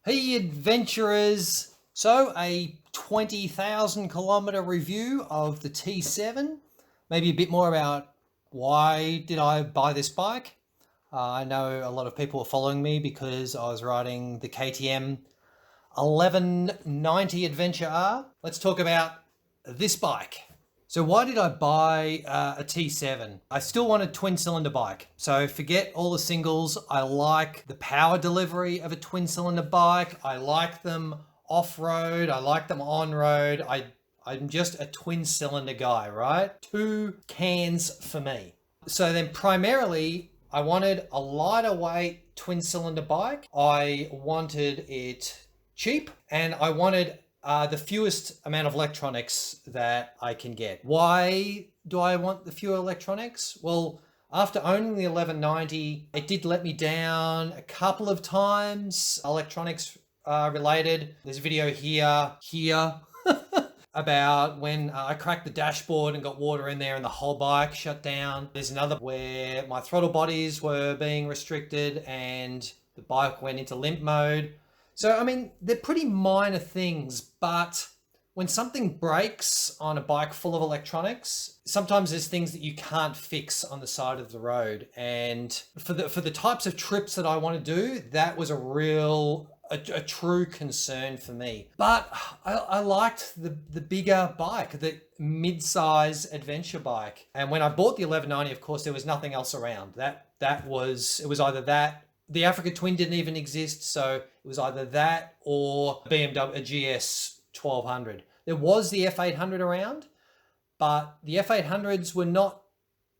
Hey adventurers! So a 20,000 kilometer review of the T7. Maybe a bit more about why did I buy this bike. I know a lot of people are following me because I was riding the KTM 1190 Adventure R. Let's talk about this bike. So why did I buy a T7? I still want a twin cylinder bike. So forget all the singles. I like the power delivery of a twin cylinder bike. I like them off-road. I like them on-road. I'm just a twin cylinder guy, right? 2 cans for me. So then primarily I wanted a lighter weight twin cylinder bike. I wanted it cheap and I wanted the fewest amount of electronics that I can get. Why do I want the fewer electronics? Well, after owning the 1190, it did let me down a couple of times, electronics related. There's a video here, about when I cracked the dashboard and got water in there and the whole bike shut down. There's another where my throttle bodies were being restricted and the bike went into limp mode. So, I mean, they're pretty minor things, but when something breaks on a bike full of electronics, sometimes there's things that you can't fix on the side of the road. And for the types of trips that I want to do, that was a true concern for me. But I liked the bigger bike, the mid-size adventure bike. And when I bought the 1190, of course, there was nothing else around. It was either that. The Africa Twin didn't even exist, so it was either that or BMW, a GS 1200. There was the F800 around, but the F800s were not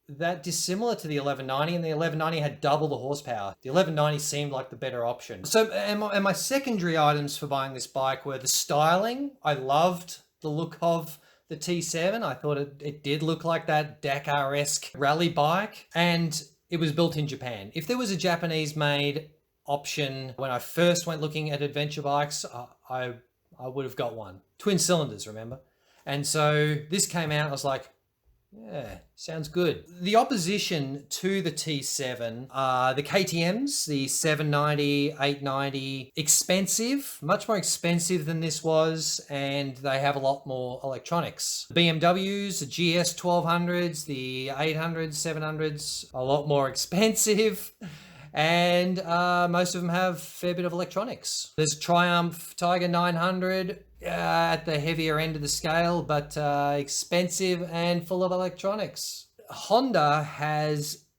that dissimilar to the 1190, and the 1190 had double the horsepower. The 1190 seemed like the better option. So, and my secondary items for buying this bike were the styling. I loved the look of the T7. I thought it did look like that Dakar-esque rally bike, and it was built in Japan. If there was a Japanese made option when I first went looking at adventure bikes, I would have got one. Twin cylinders, remember? And so this came out, I was like, yeah, sounds good. The opposition to the T7 are the KTMs, the 790, 890, expensive, much more expensive than this was, and they have a lot more electronics. The BMWs, the GS 1200s, the 800s, 700s, a lot more expensive, and most of them have a fair bit of electronics. There's a Triumph Tiger 900, at the heavier end of the scale, but expensive and full of electronics. Honda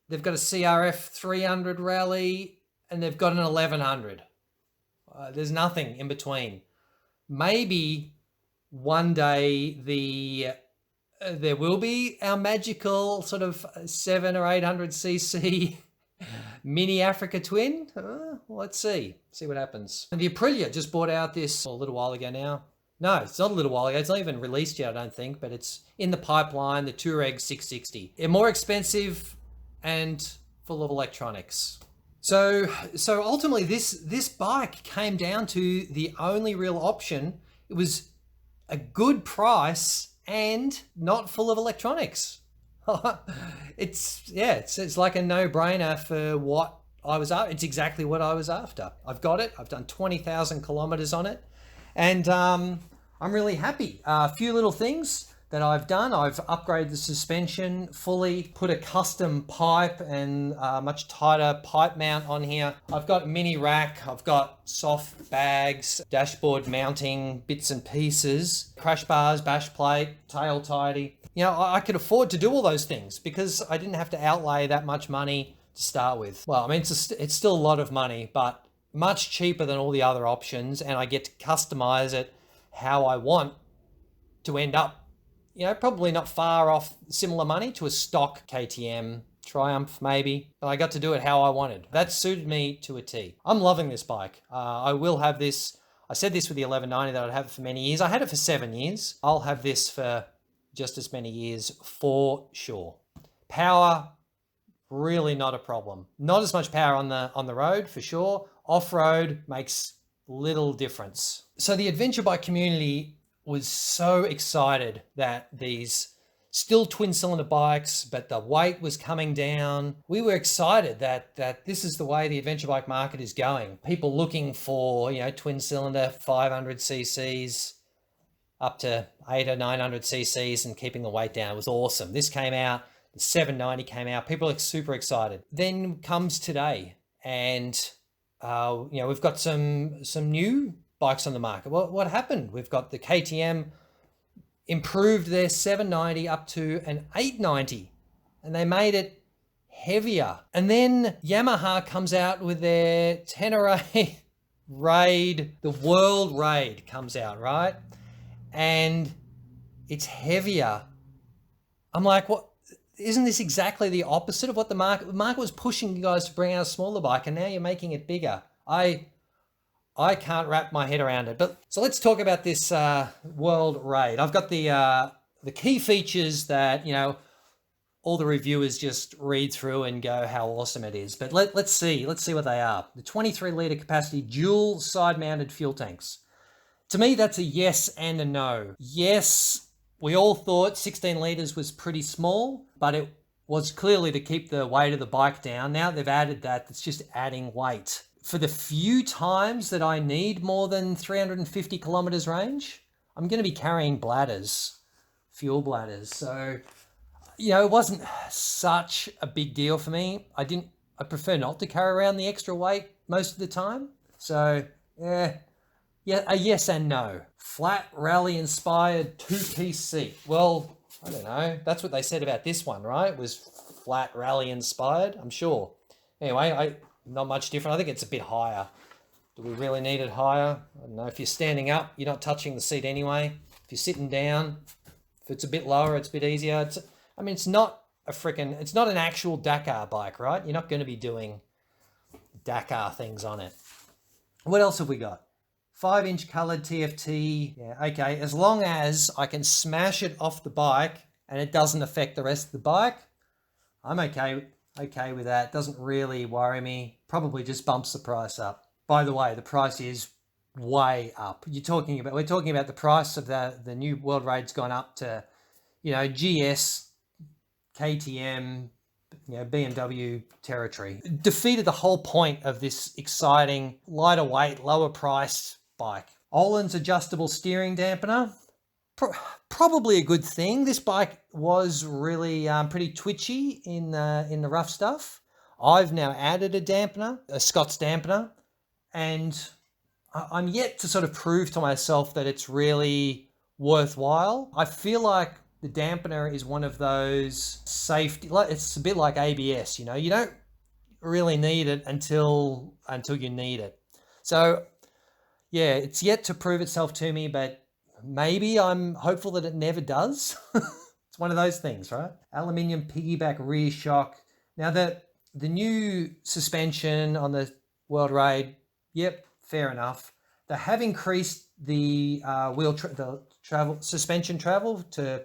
they've got a CRF 300 Rally and they've got an 1100. There's nothing in between. Maybe one day there will be our magical sort of 700 or 800cc mini Africa Twin. Let's see what happens. And the Aprilia just bought out this a little while ago now. No, it's not a little while ago. It's not even released yet, I don't think, but it's in the pipeline, the Touareg 660. They're more expensive and full of electronics. So ultimately this bike came down to the only real option. It was a good price and not full of electronics. It's like a no-brainer for what I was after. It's exactly what I was after. I've got it. I've done 20,000 kilometers on it, and I'm really happy. A few little things that I've done. I've upgraded the suspension fully, put a custom pipe and much tighter pipe mount on here. I've got mini rack. I've got soft bags, dashboard mounting bits and pieces, crash bars, bash plate, tail tidy. You know, I could afford to do all those things because I didn't have to outlay that much money to start with. Well, I mean, it's still a lot of money, but much cheaper than all the other options, and I get to customize it how I want to end up, you know, probably not far off similar money to a stock KTM Triumph maybe, but I got to do it how I wanted. That suited me to a T. I'm loving this bike. I will have this. I said this with the 1190 that I'd have it for many years. I had it for 7 years. I'll have this for just as many years for sure. Power, really not a problem. Not as much power on the road for sure. Off-road makes little difference. So the adventure bike community was so excited that these Still twin cylinder bikes, but the weight was coming down. We were excited that this is the way the adventure bike market is going. People looking for, twin cylinder 500 cc's up to 800 or 900 cc's and keeping the weight down. It was awesome. This came out, the 790 came out. People are super excited. Then comes today, and we've got some new bikes on the market. What happened? We've got the KTM improved their 790 up to an 890, and they made it heavier. And then Yamaha comes out with their Tenere Raid, the World Raid comes out, right? And it's heavier. I'm like, what? Isn't this exactly the opposite of what the market was pushing you guys to bring out a smaller bike, and now you're making it bigger? I can't wrap my head around it. But so let's talk about this World Raid. I've got the key features that all the reviewers just read through and go how awesome it is. But let's see what they are. The 23-litre capacity dual side-mounted fuel tanks. To me, that's a yes and a no. Yes, we all thought 16 litres was pretty small, but it was clearly to keep the weight of the bike down. Now they've added that, it's just adding weight. For the few times that I need more than 350 kilometers range, I'm going to be carrying bladders, fuel bladders. So, it wasn't such a big deal for me. I prefer not to carry around the extra weight most of the time. So, yeah, a yes and no. Flat rally inspired two-piece seat. Well, I don't know. That's what they said about this one, right? It was flat rally inspired, I'm sure. Anyway, not much different. I think it's a bit higher. Do we really need it higher? I don't know. If you're standing up, you're not touching the seat anyway. If you're sitting down, if it's a bit lower, it's a bit easier. It's not it's not an actual Dakar bike, right? You're not going to be doing Dakar things on it. What else have we got? 5-inch colored TFT. Yeah, okay. As long as I can smash it off the bike and it doesn't affect the rest of the bike, I'm okay with that. Doesn't really worry me. Probably just bumps the price up. By the way, the price is way up. We're talking about the price of the new World Raid's gone up to, GS, KTM, BMW territory. Defeated the whole point of this exciting, lighter weight, lower priced bike. Öhlins adjustable steering dampener. Probably a good thing. This bike was really pretty twitchy in the rough stuff. I've now added a dampener, a Scott's dampener, and I'm yet to sort of prove to myself that it's really worthwhile. I feel like the dampener is one of those safety, it's a bit like ABS, you don't really need it until you need it. So yeah, it's yet to prove itself to me, but maybe I'm hopeful that it never does. It's one of those things, right? Aluminium piggyback rear shock. Now the new suspension on the World Raid, yep, fair enough. They have increased the suspension travel to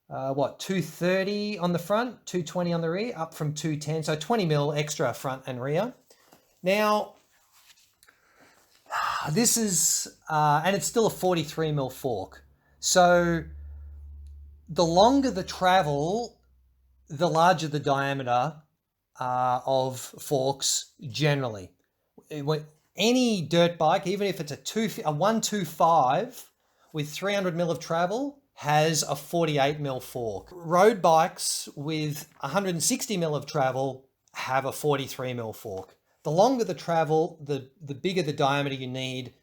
230 on the front, 220 on the rear, up from 210, so 20 mil extra front and rear. Now, this is, and it's still a 43 mil fork. So the longer the travel, the larger the diameter of forks generally. Any dirt bike, even if it's a 125 with 300 mil of travel, has a 48 mil fork. Road bikes with 160 mil of travel have a 43 mil fork. The longer the travel, the bigger the diameter you need.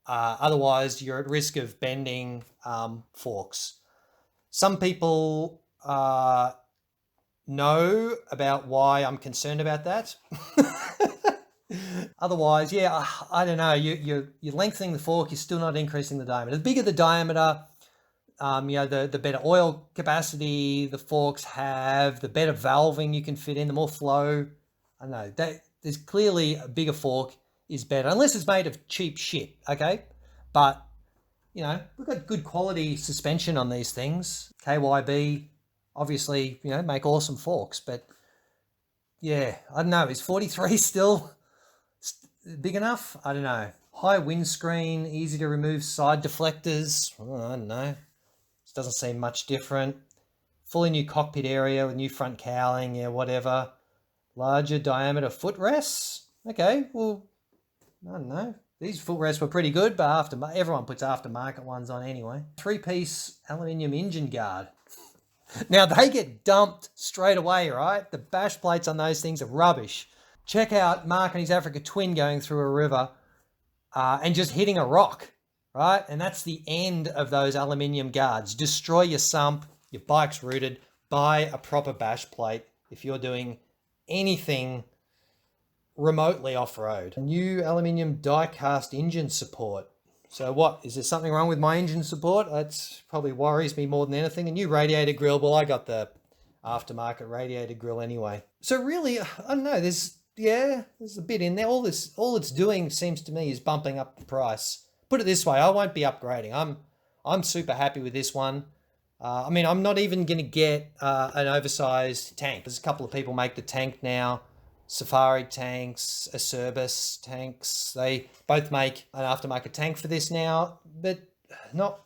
Otherwise, you're at risk of bending forks. Some people know about why I'm concerned about that. Otherwise, yeah, I don't know. You're lengthening the fork. You're still not increasing the diameter. The bigger the diameter, the better oil capacity the forks have, the better valving you can fit in, the more flow. I know that there's clearly a bigger fork is better, unless it's made of cheap shit. Okay, but we've got good quality suspension on these things. KYB, obviously, make awesome forks, but yeah, I don't know. Is 43 still big enough? I don't know. High windscreen, easy to remove side deflectors. I don't know. It doesn't seem much different. Fully new cockpit area with new front cowling, yeah, whatever. Larger diameter footrests. Okay, well, I don't know. These footrests were pretty good, but everyone puts aftermarket ones on anyway. 3-piece aluminium engine guard. Now, they get dumped straight away, right? The bash plates on those things are rubbish. Check out Mark and his Africa Twin going through a river and just hitting a rock, right? And that's the end of those aluminium guards. Destroy your sump, your bike's rooted, buy a proper bash plate if you're doing anything remotely off-road. New aluminium die-cast engine support. So what, is there something wrong with my engine support? That's probably worries me more than anything. A new radiator grill. Well, I got the aftermarket radiator grill anyway. So really, I don't know, there's a bit in there. All it's doing seems to me is bumping up the price. Put it this way, I won't be upgrading. I'm super happy with this one. I mean, I'm not even going to get an oversized tank. There's a couple of people make the tank now. Safari tanks, Acerbis tanks. They both make an aftermarket tank for this now, but I don't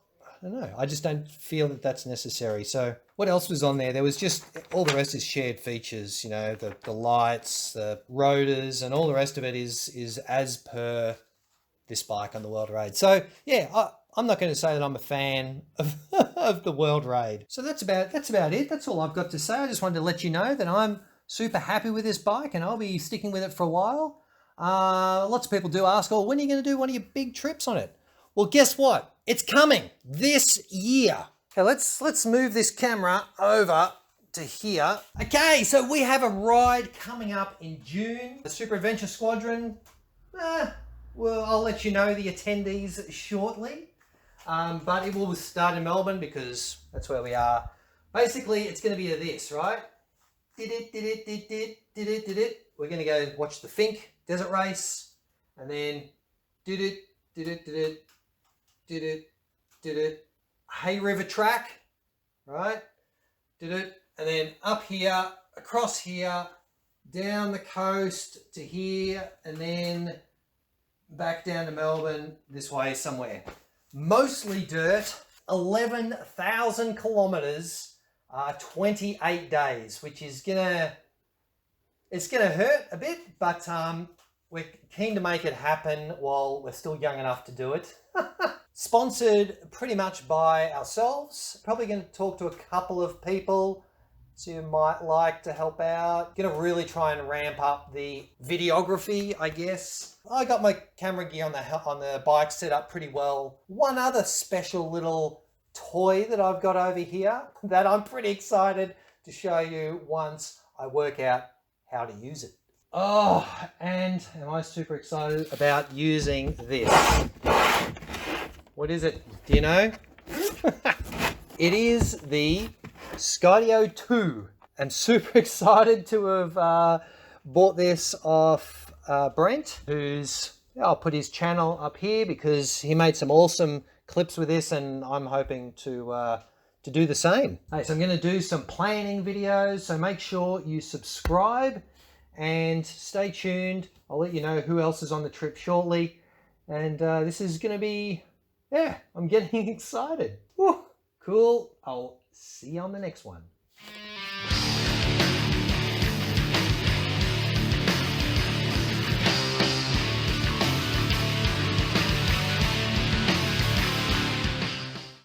know. I just don't feel that that's necessary. So what else was on there? There was just, all the rest is shared features, you know, the lights, the rotors, and all the rest of it is as per this bike on the World Raid. So yeah, I'm not going to say that I'm a fan of the World Raid. So that's about it. That's all I've got to say. I just wanted to let you know that I'm super happy with this bike and I'll be sticking with it for a while. Lots of people do ask, oh, when are you going to do one of your big trips on it? Well, guess what? It's coming this year. Okay, let's move this camera over to here. Okay, so we have a ride coming up in June. The Super Adventure Squadron. Well, I'll let you know the attendees shortly. But it will start in Melbourne because that's where we are. Basically, it's going to be this, right? We're going to go watch the Fink Desert Race, and then Hay River Track, right? And then up here, across here, down the coast to here, and then back down to Melbourne this way somewhere. Mostly dirt, 11,000 kilometers. 28 days, which is it's gonna hurt a bit, but we're keen to make it happen while we're still young enough to do it. Sponsored pretty much by ourselves. Probably going to talk to a couple of people who might like to help out. Going to really try and ramp up the videography, I guess. I got my camera gear on the bike set up pretty well. One other special little toy that I've got over here that I'm pretty excited to show you once I work out how to use it. Oh, and am I super excited about using this? What is it? Do you know? It is the Skydio 2. I'm super excited to have bought this off Brent, I'll put his channel up here because he made some awesome clips with this, and I'm hoping to do the same. Hey, so I'm going to do some planning videos, so make sure you subscribe and stay tuned. I'll let you know who else is on the trip shortly, and this is going to be, yeah, I'm getting excited. Woo, cool. I'll see you on the next one.